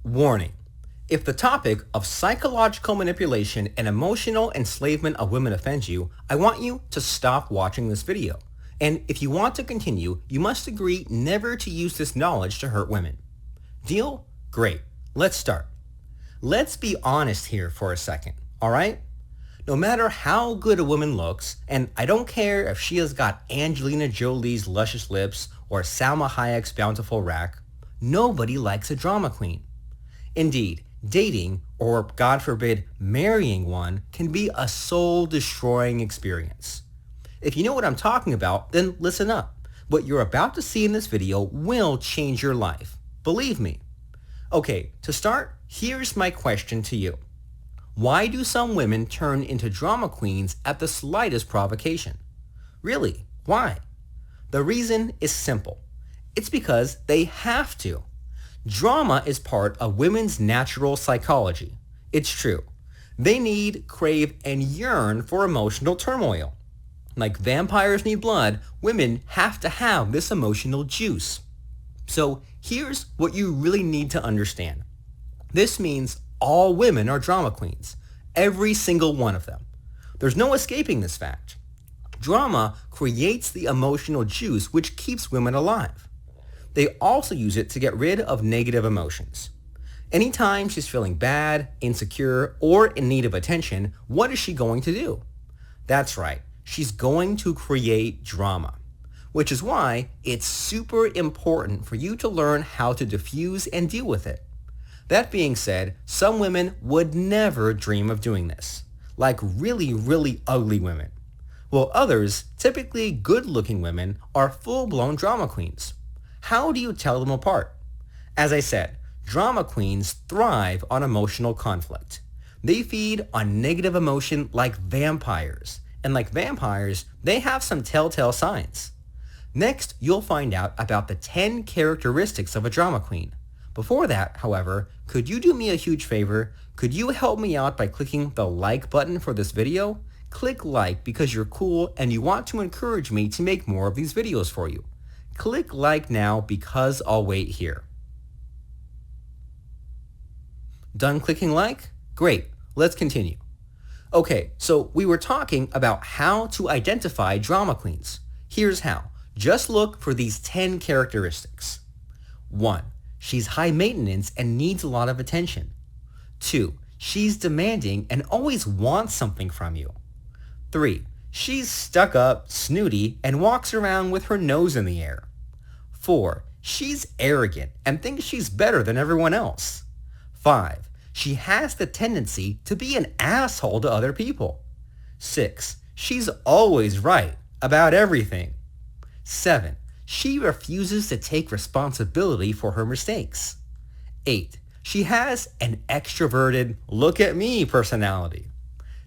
Warning. If the topic of psychological manipulation and emotional enslavement of women offends you, I want you to stop watching this video. And if you want to continue, you must agree never to use this knowledge to hurt women. Deal? Great. Let's start. Let's be honest here for a second, alright? No matter how good a woman looks, and I don't care if she has got Angelina Jolie's luscious lips or Salma Hayek's bountiful rack, nobody likes a drama queen. Indeed, dating, or God forbid, marrying one, can be a soul-destroying experience. If you know what I'm talking about, then listen up. What you're about to see in this video will change your life. Believe me. Okay, to start, here's my question to you. Why do some women turn into drama queens at the slightest provocation? Really, why? The reason is simple. It's because they have to. Drama is part of women's natural psychology. It's true. They need, crave, and yearn for emotional turmoil. Like vampires need blood, women have to have this emotional juice. So here's what you really need to understand. This means all women are drama queens. Every single one of them. There's no escaping this fact. Drama creates the emotional juice which keeps women alive. They also use it to get rid of negative emotions. Anytime she's feeling bad, insecure, or in need of attention, what is she going to do? That's right, she's going to create drama. Which is why it's super important for you to learn how to diffuse and deal with it. That being said, some women would never dream of doing this. Like really, really ugly women. While others, typically good-looking women, are full-blown drama queens. How do you tell them apart? As I said, drama queens thrive on emotional conflict. They feed on negative emotion like vampires. And like vampires, they have some telltale signs. Next, you'll find out about the 10 characteristics of a drama queen. Before that, however, could you do me a huge favor? Could you help me out by clicking the like button for this video? Click like because you're cool and you want to encourage me to make more of these videos for you. Click like now because I'll wait here. Done clicking like? Great, let's continue. Okay, so we were talking about how to identify drama queens. Here's how. Just look for these 10 characteristics. 1. She's high maintenance and needs a lot of attention. 2. She's demanding and always wants something from you. 3. She's stuck up, snooty, and walks around with her nose in the air. 4. She's arrogant and thinks she's better than everyone else. 5. She has the tendency to be an asshole to other people. 6. She's always right about everything. 7. She refuses to take responsibility for her mistakes. 8. She has an extroverted, look-at-me personality.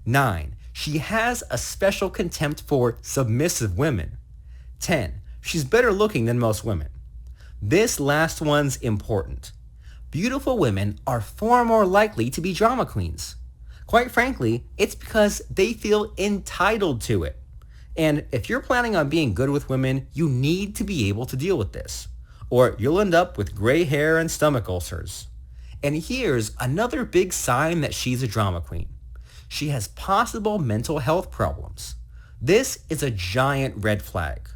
9. She has a special contempt for submissive women. 10. She's better looking than most women. This last one's important. Beautiful women are far more likely to be drama queens. Quite frankly, it's because they feel entitled to it. And if you're planning on being good with women, you need to be able to deal with this, or you'll end up with gray hair and stomach ulcers. And here's another big sign that she's a drama queen. She has possible mental health problems. This is a giant red flag.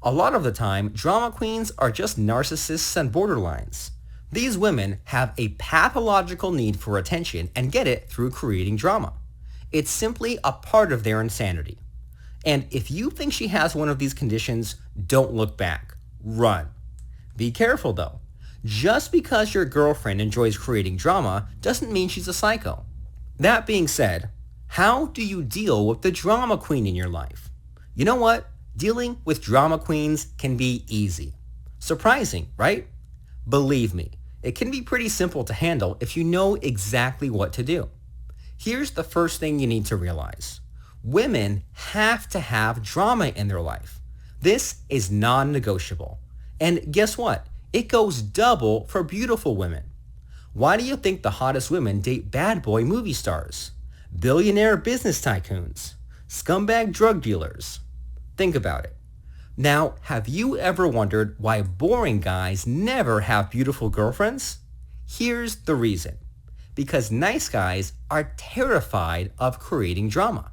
A lot of the time, drama queens are just narcissists and borderlines. These women have a pathological need for attention and get it through creating drama. It's simply a part of their insanity. And if you think she has one of these conditions, don't look back. Run. Be careful though. Just because your girlfriend enjoys creating drama doesn't mean she's a psycho. That being said, how do you deal with the drama queen in your life? You know what? Dealing with drama queens can be easy. Surprising, right? Believe me, it can be pretty simple to handle if you know exactly what to do. Here's the first thing you need to realize. Women have to have drama in their life. This is non-negotiable. And guess what? It goes double for beautiful women. Why do you think the hottest women date bad boy movie stars, billionaire business tycoons, scumbag drug dealers? Think about it. Now, have you ever wondered why boring guys never have beautiful girlfriends? Here's the reason. Because nice guys are terrified of creating drama.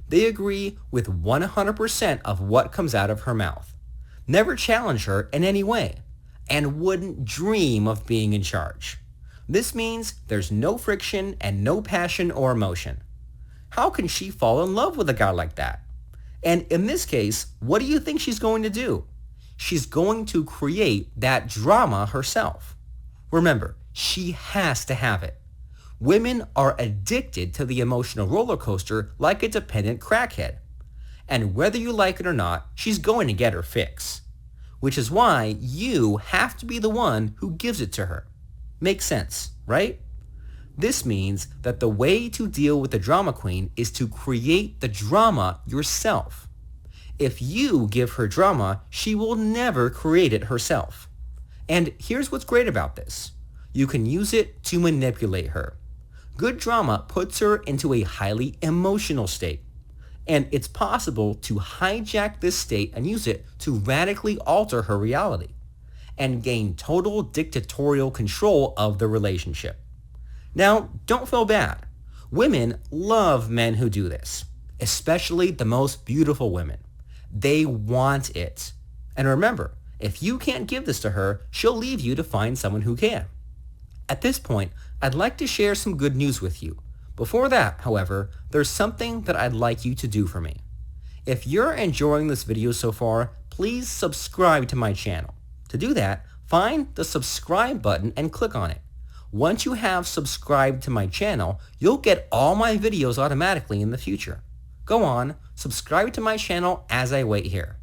They agree with 100% of what comes out of her mouth, never challenge her in any way, and wouldn't dream of being in charge. This means there's no friction and no passion or emotion. How can she fall in love with a guy like that? And in this case, what do you think she's going to do? She's going to create that drama herself. Remember, she has to have it. Women are addicted to the emotional roller coaster like a dependent crackhead. And whether you like it or not, she's going to get her fix. Which is why you have to be the one who gives it to her. Makes sense, right? This means that the way to deal with the drama queen is to create the drama yourself. If you give her drama, she will never create it herself. And here's what's great about this. You can use it to manipulate her. Good drama puts her into a highly emotional state. And it's possible to hijack this state and use it to radically alter her reality and gain total dictatorial control of the relationship. Now, don't feel bad. Women love men who do this, especially the most beautiful women. They want it. And remember, if you can't give this to her, she'll leave you to find someone who can. At this point, I'd like to share some good news with you. Before that, however, there's something that I'd like you to do for me. If you're enjoying this video so far, please subscribe to my channel. To do that, find the subscribe button and click on it. Once you have subscribed to my channel, you'll get all my videos automatically in the future. Go on, subscribe to my channel as I wait here.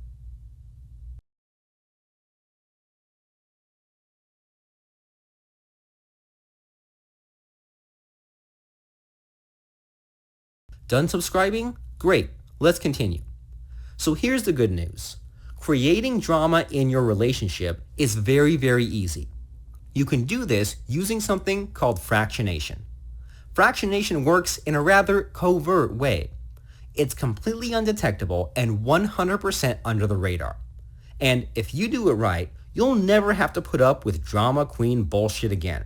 Done subscribing? Great, let's continue. So here's the good news. Creating drama in your relationship is very, very easy. You can do this using something called fractionation. Fractionation works in a rather covert way. It's completely undetectable and 100% under the radar. And if you do it right, you'll never have to put up with drama queen bullshit again.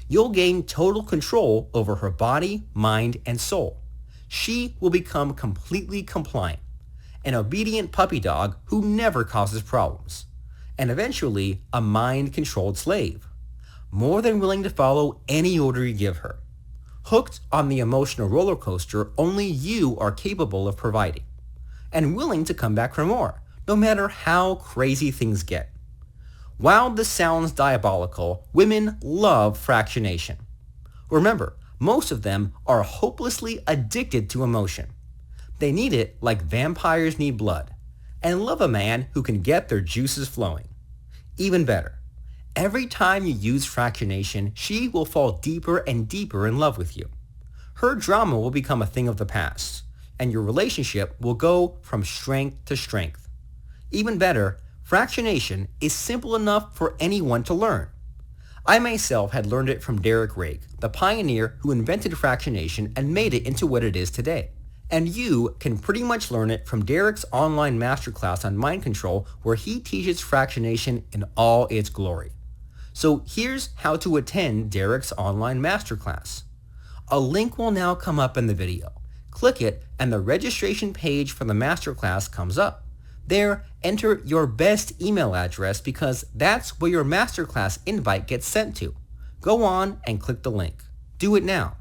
You'll gain total control over her body, mind, and soul. She will become completely compliant, an obedient puppy dog who never causes problems, and eventually a mind-controlled slave, more than willing to follow any order you give her. Hooked on the emotional roller coaster only you are capable of providing, and willing to come back for more, no matter how crazy things get. While this sounds diabolical, women love fractionation. Remember, most of them are hopelessly addicted to emotion. They need it like vampires need blood, and love a man who can get their juices flowing. Even better, every time you use fractionation, she will fall deeper and deeper in love with you. Her drama will become a thing of the past, and your relationship will go from strength to strength. Even better, fractionation is simple enough for anyone to learn. I myself had learned it from Derek Rake, the pioneer who invented fractionation and made it into what it is today. And you can pretty much learn it from Derek's online masterclass on mind control, where he teaches fractionation in all its glory. So here's how to attend Derek's online masterclass. A link will now come up in the video. Click it and the registration page for the masterclass comes up. There, enter your best email address because that's where your masterclass invite gets sent to. Go on and click the link. Do it now.